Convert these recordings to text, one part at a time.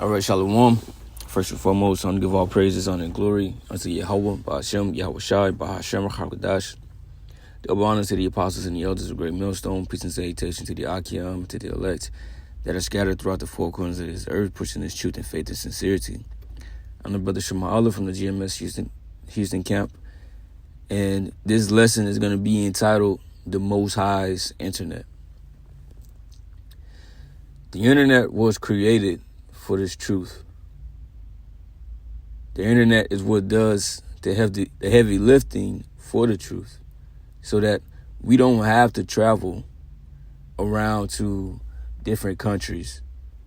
All right, Shalom. First and foremost, I want to give all praises, honor, and glory unto Yahweh, Ba'ashem, Yahweh Shai, Ba'ashem, Chakadash. Double honor to the apostles and the elders of Great Millstone. Peace and salutation to the Akim, to the elect that are scattered throughout the four corners of this earth, pushing this truth and faith and sincerity. I'm the brother Shema Allah from the GMS Houston camp. And this lesson is going to be entitled The Most High's Internet. The internet was created for this truth. The internet is what does the heavy lifting for the truth, so that we don't have to travel around to different countries.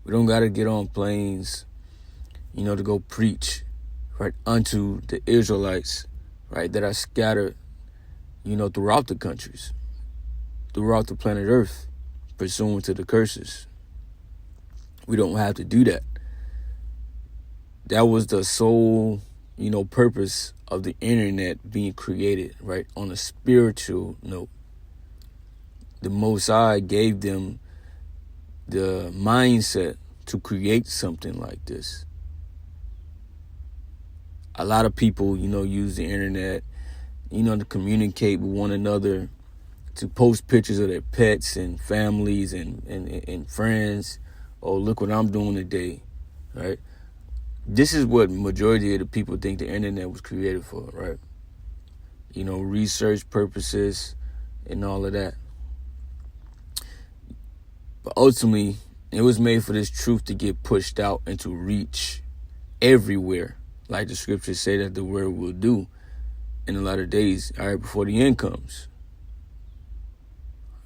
We don't got to get on planes, to go preach, right, unto the Israelites, right, that are scattered, throughout the countries, throughout the planet Earth, pursuant to the curses. We don't have to do that. That was the sole, purpose of the internet being created, right? On a spiritual note. The Most High gave them the mindset to create something like this. A lot of people, use the internet, to communicate with one another, to post pictures of their pets and families and friends. Oh, look what I'm doing today, right? This is what majority of the people think the internet was created for, right? Research purposes and all of that. But ultimately, it was made for this truth to get pushed out and to reach everywhere, like the scriptures say that the word will do in the latter days, all right, before the end comes.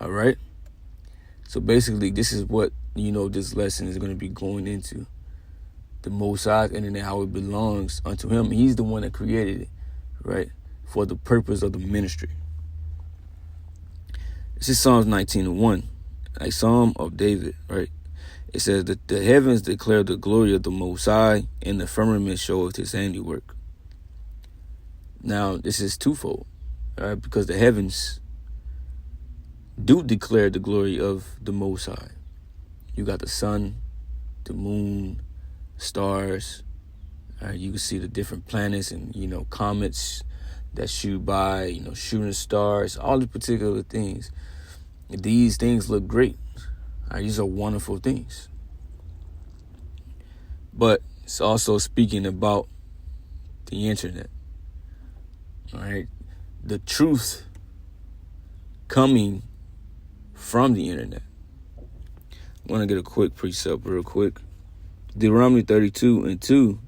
All right? So basically, this is what, this lesson is going to be going into. The Most High's internet, how it belongs unto him. He's the one that created it, right, for the purpose of the ministry. This is Psalms 19:1, a Psalm of David, right? It says that the heavens declare the glory of the Most High, and the firmament showeth his handiwork. Now, this is twofold, all right, because the heavens do declare the glory of the Most High. You got the sun, the moon, stars. You can see the different planets and, comets that shoot by, shooting stars, all the particular things. These things look great. These are wonderful things. But it's also speaking about the internet. All right. The truth coming from the internet. I want to get a quick precept real quick. Deuteronomy 32:2,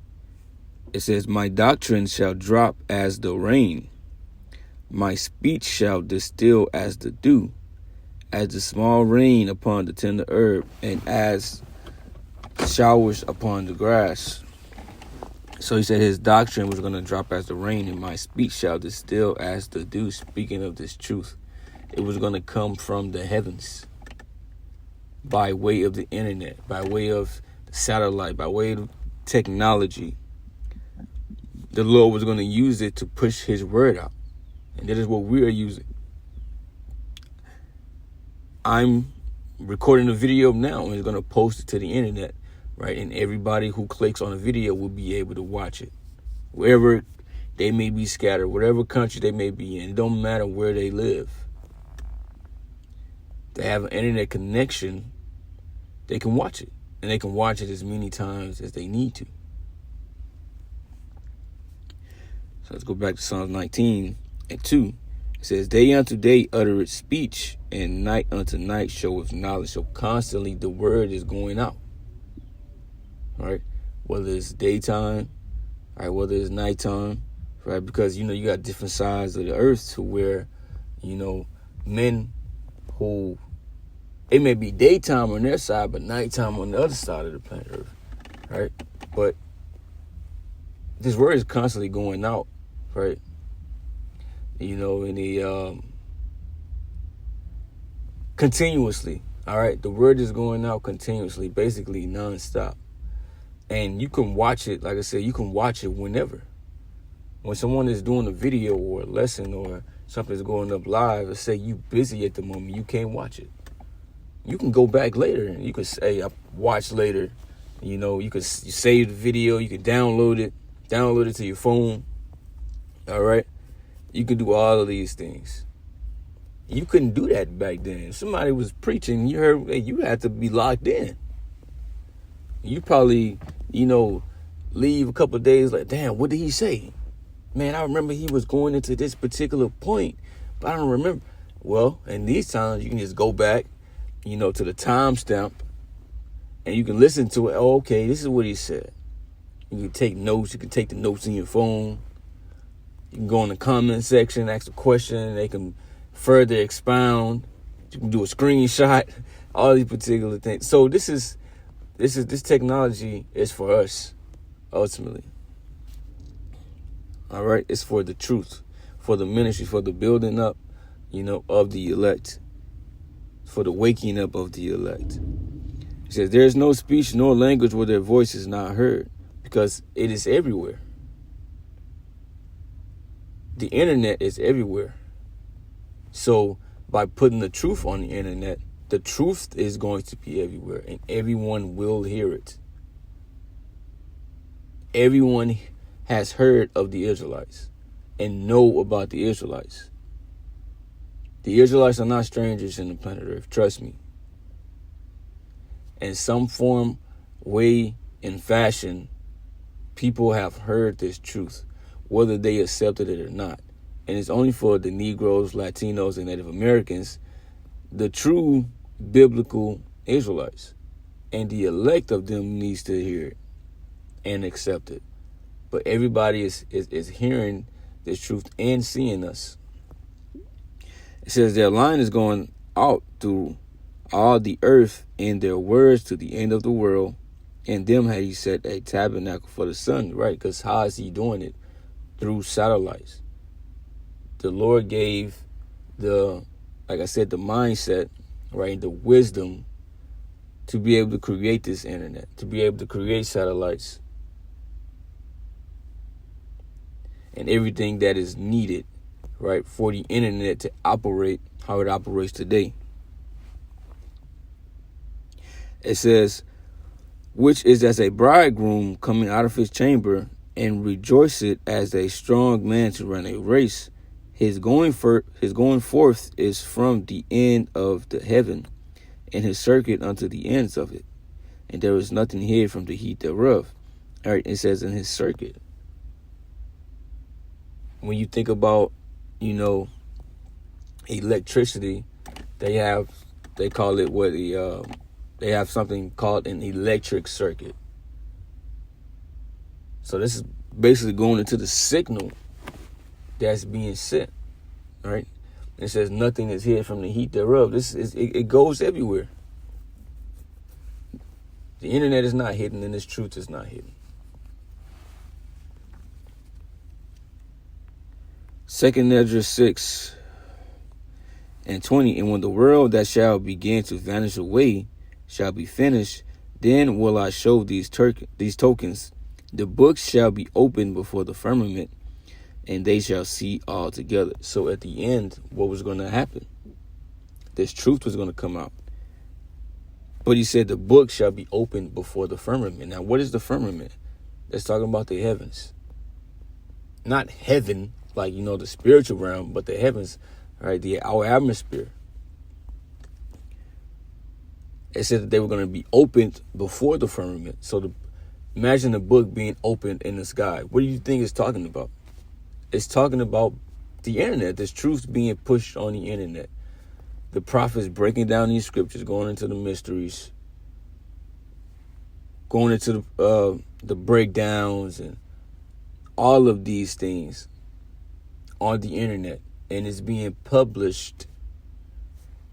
it says, "My doctrine shall drop as the rain. My speech shall distill as the dew, as the small rain upon the tender herb, and as showers upon the grass." So he said his doctrine was going to drop as the rain, and my speech shall distill as the dew. Speaking of this truth, it was going to come from the heavens by way of the internet, by way of satellite, by way of technology. The Lord was going to use it to push his word out. And that is what we are using. I'm recording a video now and it's going to post it to the internet, right? And everybody who clicks on the video will be able to watch it. Wherever they may be scattered, whatever country they may be in, it don't matter where they live. They have an internet connection, they can watch it. And they can watch it as many times as they need to. So let's go back to Psalms 19:2. It says, "Day unto day uttereth speech, and night unto night showeth knowledge." So constantly the word is going out. All right? Whether it's daytime, all right, whether it's nighttime, right? Because, you got different sides of the earth to where, men who, it may be daytime on their side, but nighttime on the other side of the planet Earth, right? But this word is constantly going out, right? Continuously, all right? The word is going out continuously, basically nonstop. And you can watch it, like I said, you can watch it whenever. When someone is doing a video or a lesson or something's going up live, let's say you busy at the moment, you can't watch it. You can go back later and you can say, I watch later, You know, you save the video, you can download it to your phone. All right, you can do all of these things. You couldn't do that back then. If somebody was preaching, you heard, hey, you had to be locked in. You probably, leave a couple of days like, damn, what did he say? Man, I remember he was going into this particular point, but I don't remember. Well, in these times, you can just go back, to the timestamp, and you can listen to it. Oh, okay, this is what he said. You can take notes. You can take the notes in your phone. You can go in the comment section, ask a question, and they can further expound. You can do a screenshot, all these particular things. So this technology is for us, ultimately. All right, it's for the truth, for the ministry, for the building up, of the elect, for the waking up of the elect. It says, there is no speech nor language where their voice is not heard, because it is everywhere. The internet is everywhere. So by putting the truth on the internet, the truth is going to be everywhere, and everyone will hear it. Everyone has heard of the Israelites and know about the Israelites. The Israelites are not strangers in the planet Earth, trust me. In some form, way, and fashion, people have heard this truth, whether they accepted it or not. And it's only for the Negroes, Latinos, and Native Americans, the true biblical Israelites. And the elect of them needs to hear it and accept it. But everybody is hearing this truth and seeing us. It says their line is going out through all the earth, and their words to the end of the world. And them had he set a tabernacle for the sun, right? Because how is he doing it? Through satellites. The Lord gave the mindset, right, the wisdom to be able to create this internet, to be able to create satellites and everything that is needed, right, for the internet to operate how it operates today. It says, which is as a bridegroom coming out of his chamber, and rejoiceth as a strong man to run a race. His going forth is from the end of the heaven, and his circuit unto the ends of it. And there is nothing hid from the heat thereof. All right, it says in his circuit. When you think about, electricity, they have something called an electric circuit. So this is basically going into the signal that's being sent, right? It says nothing is hid from the heat thereof. It goes everywhere. The internet is not hidden, and this truth is not hidden. 2nd Ezra 6:20, and when the world that shall begin to vanish away shall be finished, then will I show these tokens. The books shall be opened before the firmament, and they shall see all together. So at the end, what was going to happen? This truth was going to come out. But he said the book shall be opened before the firmament. Now, what is the firmament? That's talking about the heavens. Not heaven, like, the spiritual realm, but the heavens, right? Our atmosphere. It said that they were going to be opened before the firmament. So imagine the book being opened in the sky. What do you think it's talking about? It's talking about the internet. There's truth being pushed on the internet. The prophets breaking down these scriptures, going into the mysteries, going into the breakdowns and all of these things on the internet. And it's being published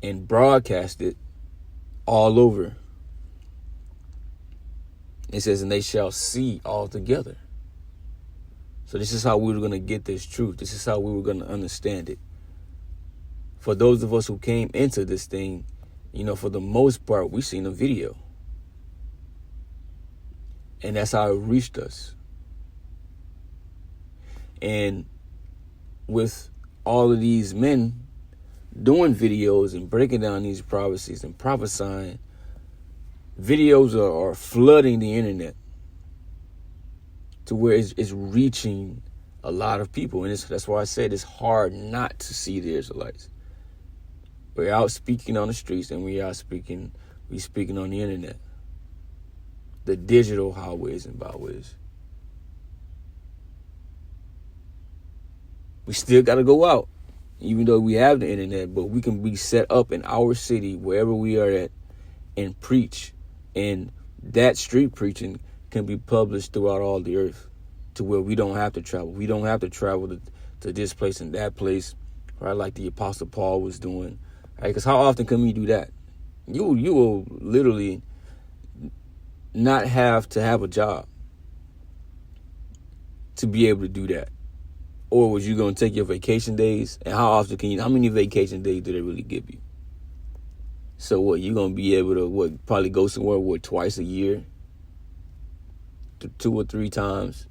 and broadcasted all over. It says, and they shall see all together. So this is how we were going to get this truth. This is how we were going to understand it. For those of us who came into this thing, for the most part, we seen a video. And that's how it reached us. And with all of these men doing videos and breaking down these prophecies and prophesying, Videos are flooding the internet to where it's reaching a lot of people. And that's why I said it's hard not to see the Israelites. We're out speaking on the streets, and we speaking on the internet. The digital highways and byways. We still got to go out, even though we have the internet, but we can be set up in our city, wherever we are at, and preach. And that street preaching can be published throughout all the earth to where we don't have to travel. We don't have to travel to this place and that place, right? Like the Apostle Paul was doing, right? Because how often can we do that? You will literally not have to have a job to be able to do that. Or was you going to take your vacation days? And how many vacation days do they really give you? So what, you going to be able to, probably go somewhere, twice a year? 2 or 3 times?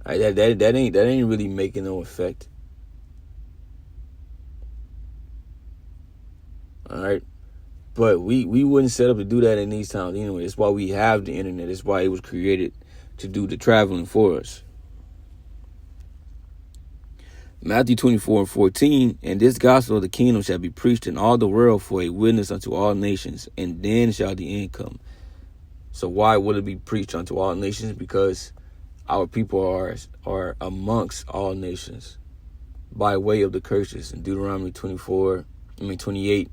Right, that ain't really making no effect. All right. But we wouldn't set up to do that in these times anyway. That's why we have the internet. That's why it was created to do the traveling for us. Matthew 24:14, and this gospel of the kingdom shall be preached in all the world for a witness unto all nations, and then shall the end come. So why would it be preached unto all nations? Because our people are amongst all nations by way of the curses in Deuteronomy 28,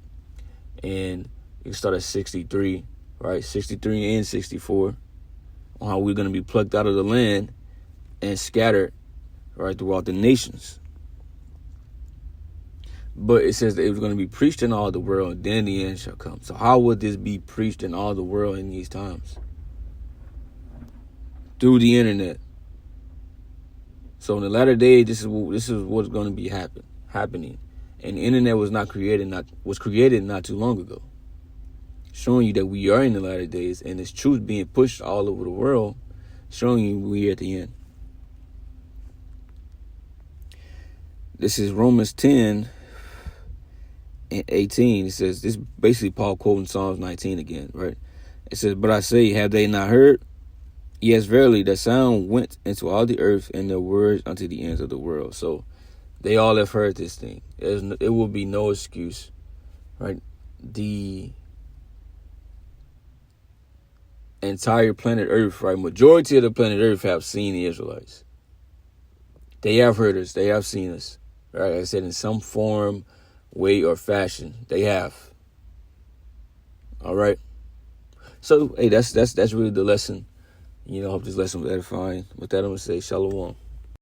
and you can start at 63, right? 63 and 64, on how we're going to be plucked out of the land and scattered, right, throughout the nations. But it says that it was going to be preached in all the world, and then the end shall come. So how would this be preached in all the world in these times? Through the internet. So in the latter days, this is what's going to be happening. And the internet was created not too long ago, showing you that we are in the latter days, and this truth being pushed all over the world, showing you we're at the end. This is Romans 10 and 18. It says, this is basically Paul quoting Psalms 19 again, right? It says, but I say, have they not heard? Yes, verily, the sound went into all the earth, and their words unto the ends of the world. So they all have heard this thing. It will be no excuse, right? The entire planet Earth, right? Majority of the planet Earth have seen the Israelites. They have heard us. They have seen us, right? Like I said, in some form, way, or fashion, they have. All right. So, hey, that's really the lesson. I hope this lesson was edifying. With that, I'm going to say shalom.